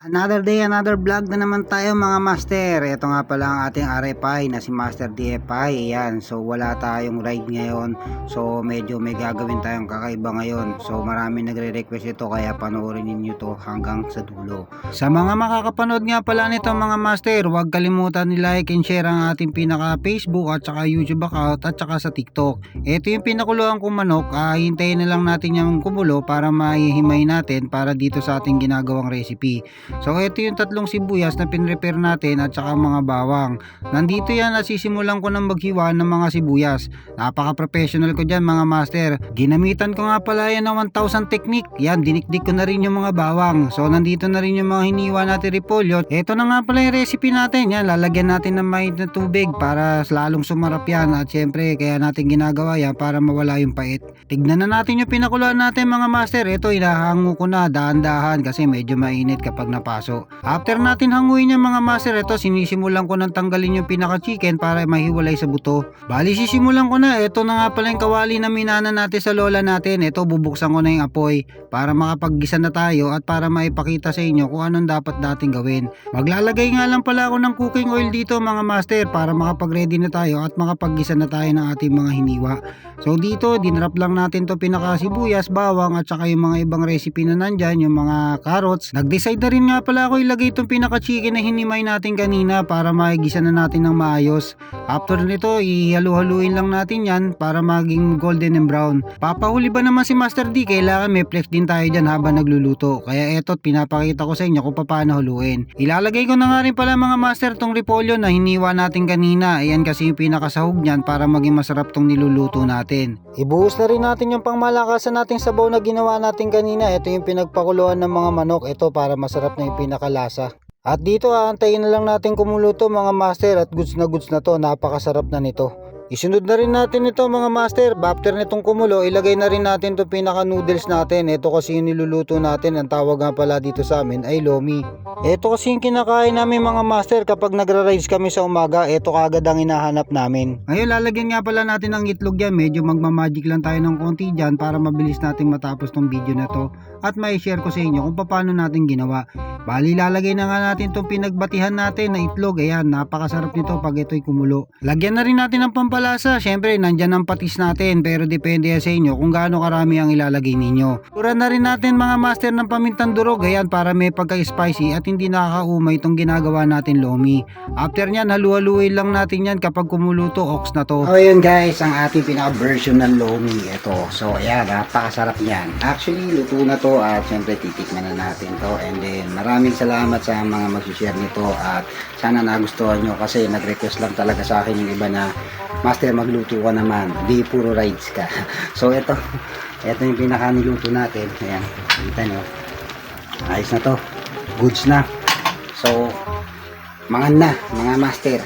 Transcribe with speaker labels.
Speaker 1: Another day, another vlog na naman tayo mga master. Ito nga pala ang ating RFI na si Master DFI. Yan. So wala tayong ride ngayon. So medyo may gagawin tayong kakaiba ngayon. So marami nagre-request ito kaya panoorin niyo to hanggang sa dulo. Sa mga makakapanood nga pala nito mga master, huwag kalimutan ni-like and share ang ating pinaka Facebook at saka YouTube account at saka sa TikTok. Ito yung pinakuluan kong manok. Hintayin na lang natin yung kumulo para mahihimay natin para dito sa ating ginagawang recipe. So ito yung tatlong sibuyas na pinrepare natin at saka mga bawang. Nandito yan at sisimulan ko ng maghiwa ng mga sibuyas. Napaka professional ko dyan mga master. Ginamitan ko nga pala yan ng 1000 technique. Yan, dinikdik ko na rin yung mga bawang. So nandito na rin yung mga hiniwa natin repolyo. Ito na nga pala yung recipe natin. Yan, lalagyan natin ng mainit na tubig para lalong sumarap yan. At syempre kaya natin ginagawa yan para mawala yung pait. Tignan na natin yung pinakuluan natin mga master. Ito inahango ko na dahan-dahan kasi medyo mainit kapag paso. After natin hanguin yung mga master, ito sinisimulan ko nang tanggalin yung pinaka chicken para mahiwalay sa buto. Bali sisimulan ko na, ito na nga pala yung kawali na minana natin sa lola natin. Ito bubuksan ko na yung apoy para makapaggisa na tayo at para maipakita sa inyo kung anong dapat natin gawin. Maglalagay nga lang pala ako ng cooking oil dito mga master para makapag-ready na tayo at makapaggisa na tayo ng ating mga hiniwa. So dito dinrap lang natin to pinaka sibuyas, bawang at saka yung mga ibang recipe na nandyan, yung mga carrots. Nag-decide na rin nga pala ako ilagay itong pinaka chicken na hinimay natin kanina para maigisa na natin ng maayos. After nito ihalu-haluin lang natin yan para maging golden and brown. Papahuli ba naman si Master D, kailangan may flex din tayo dyan habang nagluluto. Kaya etot pinapakita ko sa inyo kung paano huluin. Ilalagay ko na nga rin pala mga master tong repolyo na hiniwa natin kanina. Ayan kasi yung pinakasahog nyan para maging masarap tong niluluto natin. Ibuhos na rin natin yung pangmalakasan nating sabaw na ginawa natin kanina. Ito yung pinagpakuluan ng mga manok. Ito para masarap na yung pinakalasa. At dito aantayin na lang natin kumuluto mga master at goods na to. Napakasarap na nito. Isunod na rin natin ito mga master. After nitong kumulo, ilagay na rin natin to pinaka noodles natin. Ito kasi yung niluluto natin. Ang tawag nga pala dito sa amin ay lomi. Ito kasi yung kinakain namin mga master kapag nagra-rides kami sa umaga. Ito kagad ang hinahanap namin. Ngayon lalagyan nga pala natin ng itlog yan. Medyo magmamagic lang tayo ng konti dyan para mabilis natin matapos tong video na to. At may share ko sa inyo kung paano natin ginawa. Bali lalagay na nga natin itong pinagbatihan natin na itlog. Ayan, napakasarap nito pag ito'y kumulo. Lagyan na rin natin ng pampalasa. Syempre nandyan ang patis natin pero depende yan sa inyo kung gaano karami ang ilalagay ninyo. Turan na rin natin mga master ng pamintang durog. Ayan, para may pagka-spicy at hindi nakakaumay itong ginagawa natin lomi. After nyan halu-haluin lang natin yan kapag kumuluto ox na to. So yun guys, ang ating pinaka-version ng lomi. Ito. So ayan, napakasarap yan. Actually luto na to at syempre titikman na natin to, and then maraming salamat sa mga mag-share nito at sana nagustuhan nyo kasi nag-request lang talaga sa akin yung iba na master magluto ka naman, di puro rides ka. So ito yung pinaka niluto natin. Ayan, kita nyo ayos na to, goods na. So mga master